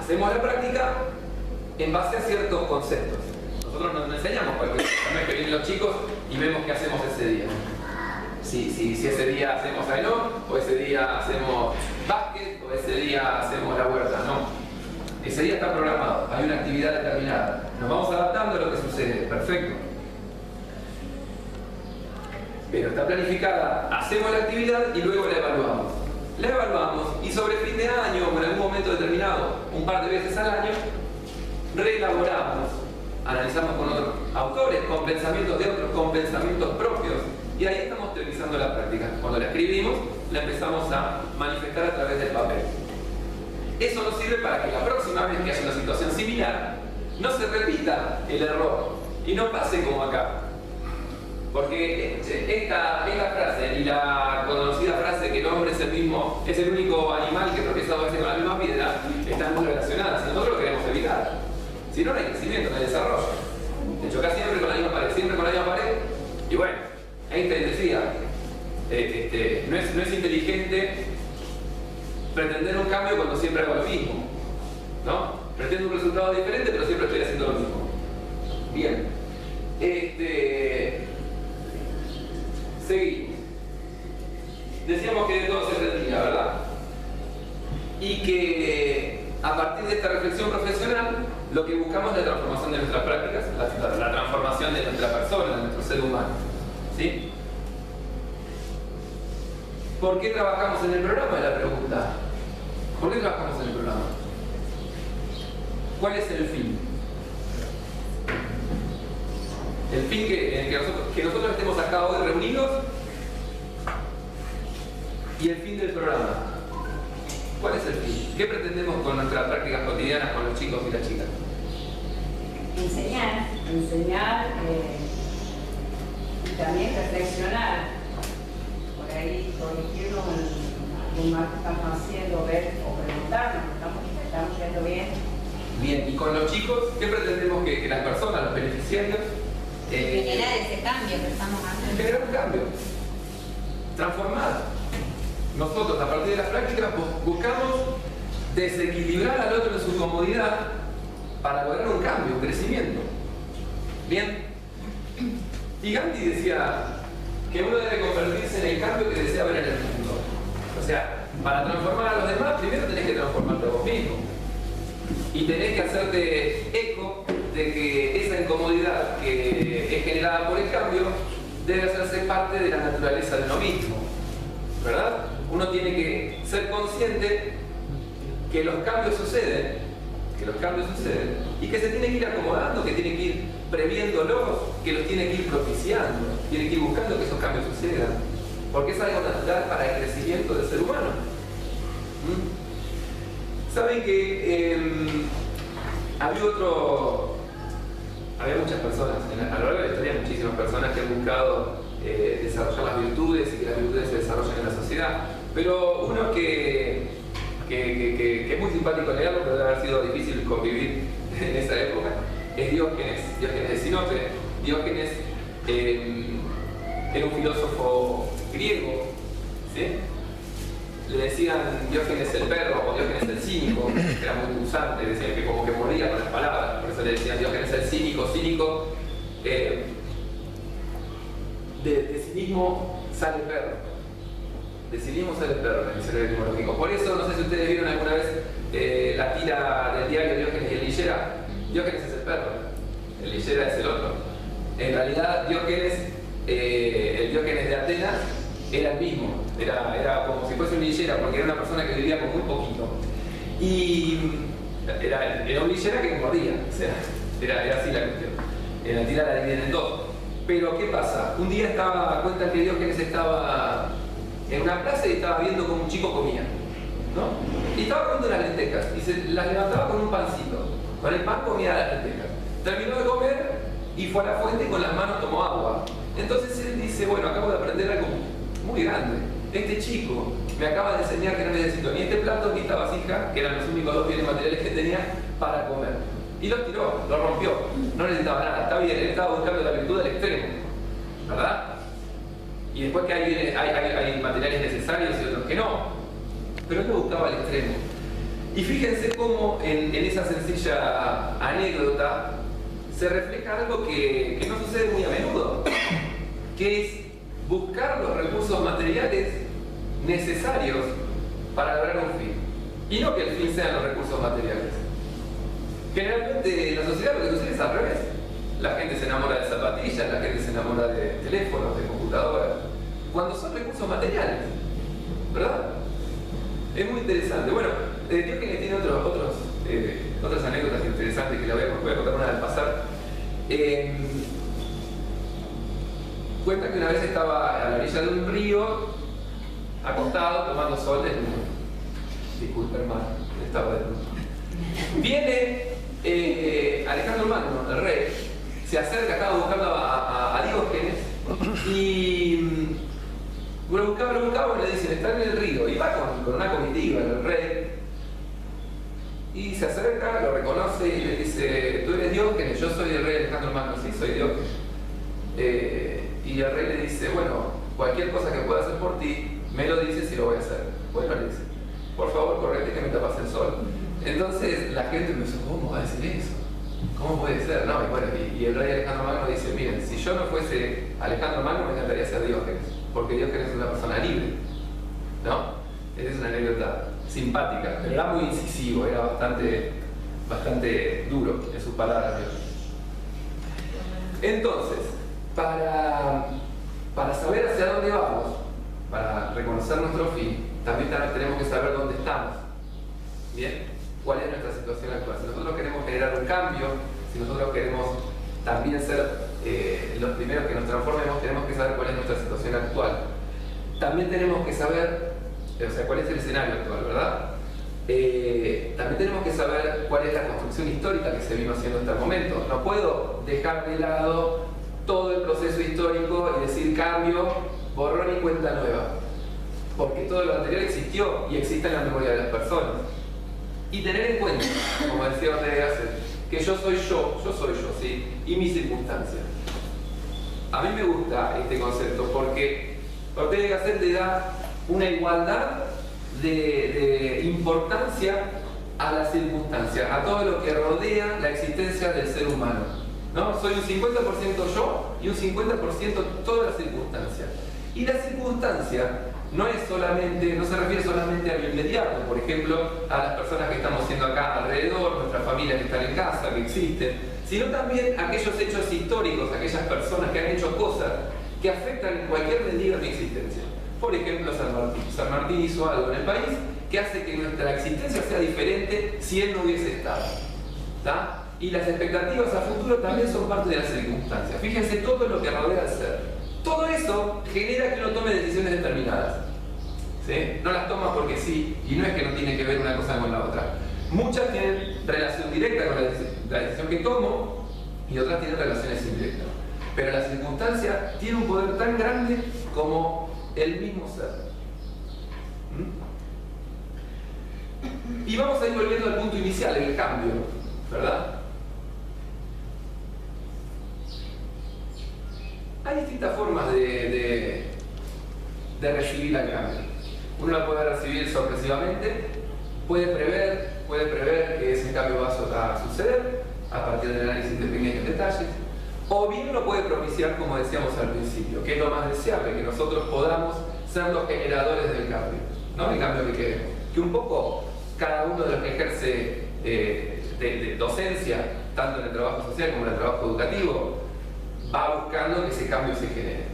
hacemos la práctica en base a ciertos conceptos. Nosotros no enseñamos cualquier cosa, no es que vienen los chicos y vemos qué hacemos ese día. Si ese día hacemos aenón, o ese día hacemos básquet, o ese día hacemos la huerta, no. Ese día está programado, hay una actividad determinada. Nos vamos adaptando a lo que sucede, perfecto. Pero está planificada, hacemos la actividad y luego la evaluamos. La evaluamos y sobre fin de año o en algún momento determinado, un par de veces al año, reelaboramos, analizamos con otros autores, con pensamientos de otros, con pensamientos propios, y ahí estamos teorizando la práctica. Cuando la escribimos, la empezamos a manifestar a través del papel. Eso nos sirve para que la próxima vez que haya una situación similar, no se repita el error y no pase como acá. Porque esta frase y la conocida frase que el hombre es el único animal que tropieza dos veces con la misma piedra, están muy relacionadas. Nosotros lo queremos evitar. Si no, no hay crecimiento, no hay desarrollo. Te chocas siempre con la misma pared, siempre con la misma pared. Y bueno, Einstein decía, no es inteligente pretender un cambio cuando siempre hago lo mismo, ¿no? Pretendo un resultado diferente, pero siempre estoy haciendo lo mismo. Bien. Seguimos. Decíamos que de todo se retira, ¿verdad? Y que a partir de esta reflexión profesional, lo que buscamos es la transformación de nuestras prácticas, la transformación de nuestra persona, de nuestro ser humano. ¿Sí? ¿Por qué trabajamos en el programa? Es la pregunta. ¿Por qué trabajamos en el programa? ¿Cuál es el fin? El fin que nosotros estemos acá hoy reunidos y el fin del programa. ¿Cuál es el fin? ¿Qué pretendemos con nuestras prácticas cotidianas con los chicos y las chicas? Enseñar y también reflexionar. Por ahí corregirnos lo más que estamos haciendo, ver o preguntarnos, ¿estamos yendo bien? Bien, y con los chicos, ¿qué pretendemos que las personas, los beneficiarios, generar ese cambio que estamos haciendo? generar un cambio, transformar? Nosotros, a partir de las prácticas, buscamos desequilibrar al otro en su comodidad para lograr un cambio, un crecimiento. Bien. Y Gandhi decía que uno debe convertirse en el cambio que desea ver en el mundo. O sea, para transformar a los demás, primero tenés que transformarte a vos mismo. Y tenés que hacerte eco de que esa incomodidad que es generada por el cambio debe hacerse parte de la naturaleza de uno mismo. ¿Verdad? Uno tiene que ser consciente que los cambios suceden, y que se tiene que ir acomodando, que tiene que ir previéndolos, que los tiene que ir propiciando, tiene que ir buscando que esos cambios sucedan, porque es algo natural para el crecimiento del ser humano. Saben que había muchas personas, a lo largo de la historia muchísimas personas que han buscado desarrollar las virtudes y que las virtudes se desarrollen en la sociedad, pero uno que es muy simpático leerlo, pero debe haber sido difícil convivir en esa época, es Diógenes de Sinope. Diógenes era un filósofo griego, ¿sí? Le decían Diógenes el perro o Diógenes el cínico, era muy punzante, decían que como que mordía con las palabras, por eso le decían Diógenes el cínico. De cinismo sale perro. De cinismo sale perro en el cerebro etimológico. Por eso, no sé si ustedes vieron alguna vez la tira del diario Diógenes y el Lillera. Diógenes es el perro, el Lillera es el otro. En realidad, Diógenes, el Diógenes de Atenas, era el mismo. Era como si fuese un Lillera, porque era una persona que vivía con muy poquito. Y era un Lillera que mordía, o sea, era así la cuestión. En la tira la dividen en dos. Pero, ¿qué pasa? Un día cuentan que Diógenes estaba en una plaza y estaba viendo cómo un chico comía, ¿no? Y estaba comiendo unas lentejas y se las levantaba con un pancito. Con el pan comía las lentejas. Terminó de comer y fue a la fuente y con las manos tomó agua. Entonces él dice, bueno, acabo de aprender algo muy grande. Este chico me acaba de enseñar que no necesito ni este plato ni esta vasija, que eran los únicos dos bienes materiales que tenía para comer. Y lo tiró, lo rompió. No necesitaba nada. Está bien, él estaba buscando la virtud del extremo, ¿verdad? Y después que hay materiales necesarios y otros que no. Pero él lo buscaba al extremo. Y fíjense cómo en esa sencilla anécdota se refleja algo que no sucede muy a menudo, que es buscar los recursos materiales necesarios para lograr un fin. Y no que el fin sean los recursos materiales. Generalmente en la sociedad lo que sucede es al revés. La gente se enamora de zapatillas, la gente se enamora de teléfonos, de computadoras, cuando son recursos materiales, ¿verdad? Es muy interesante. Bueno, Diógenes tiene otras anécdotas interesantes que la voy a contar una al pasar. Cuenta que una vez estaba a la orilla de un río, acostado, tomando sol desnudo. Disculpe, hermano, estaba desnudo. Viene Alejandro Magno, el rey, se acerca, estaba buscando a Diógenes y lo buscaba y le dicen, está en el río. Y va con una comitiva, el rey, y se acerca, lo reconoce y le dice, tú eres Diógenes, yo soy el rey Alejandro Magno. Sí, soy Diógenes. Y el rey le dice, bueno, cualquier cosa que pueda hacer por ti, me lo dices y lo voy a hacer. Bueno, le dice, por favor, correte que me tapas el sol. Entonces la gente me dice, ¿cómo va a decir eso? ¿Cómo puede ser? No, y el rey Alejandro Magno dice, miren, si yo no fuese Alejandro Magno me encantaría ser Diógenes, porque Diógenes es una persona libre, ¿no? Esa es una anécdota simpática, pero era muy incisivo, era bastante duro en sus palabras. Entonces, para saber hacia dónde vamos, para reconocer nuestro fin, también tenemos que saber dónde estamos. ¿Bien? ¿Cuál es nuestra situación actual? Si nosotros queremos generar un cambio, si nosotros queremos también ser los primeros que nos transformemos, tenemos que saber cuál es nuestra situación actual. También tenemos que saber, cuál es el escenario actual, ¿verdad? También tenemos que saber cuál es la construcción histórica que se vino haciendo hasta el momento. No puedo dejar de lado todo el proceso histórico y decir cambio, borrón y cuenta nueva, porque todo lo anterior existió y existe en la memoria de las personas. Y tener en cuenta, como decía Ortega Gasset, que yo soy yo, ¿sí? Y mis circunstancias. A mí me gusta este concepto porque Ortega Gasset le da una igualdad de importancia a las circunstancias, a todo lo que rodea la existencia del ser humano, ¿no? Soy un 50% yo y un 50% todas las circunstancias. Y la circunstancia no se refiere solamente a lo inmediato, por ejemplo, a las personas que estamos siendo acá alrededor, nuestras familias que están en casa, que existen, sino también a aquellos hechos históricos, aquellas personas que han hecho cosas que afectan en cualquier medida mi existencia. Por ejemplo, San Martín. San Martín hizo algo en el país que hace que nuestra existencia sea diferente si él no hubiese estado. ¿Tá? Y las expectativas a futuro también son parte de las circunstancias. Fíjense todo lo que rodea al ser. Todo eso genera que uno tome decisiones determinadas. ¿Sí? No las toma porque sí, y no es que no tiene que ver una cosa con la otra. Muchas tienen relación directa con la decisión que tomo y otras tienen relaciones indirectas. Pero la circunstancia tiene un poder tan grande como el mismo ser. Y vamos a ir volviendo al punto inicial, el cambio, ¿verdad? Hay distintas formas de recibir el cambio. Uno la puede recibir sorpresivamente, puede prever que ese cambio va a suceder a partir del análisis de pequeños detalles, o bien lo puede propiciar, como decíamos al principio, que es lo más deseable, que nosotros podamos ser los generadores del cambio, ¿no? El cambio que queremos. Que un poco cada uno de los que ejerce de docencia, tanto en el trabajo social como en el trabajo educativo, va buscando que ese cambio se genere.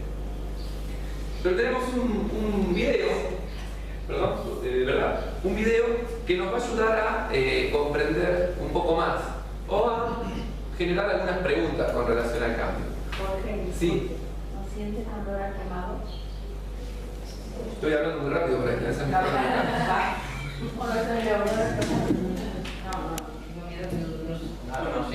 Pero tenemos un video, un video que nos va a ayudar a comprender un poco más o a generar algunas preguntas con relación al cambio. Jorge, Sí. ¿no sientes calor quemado? Estoy hablando muy rápido para que esa es mi pregunta. No, no, yo miro que no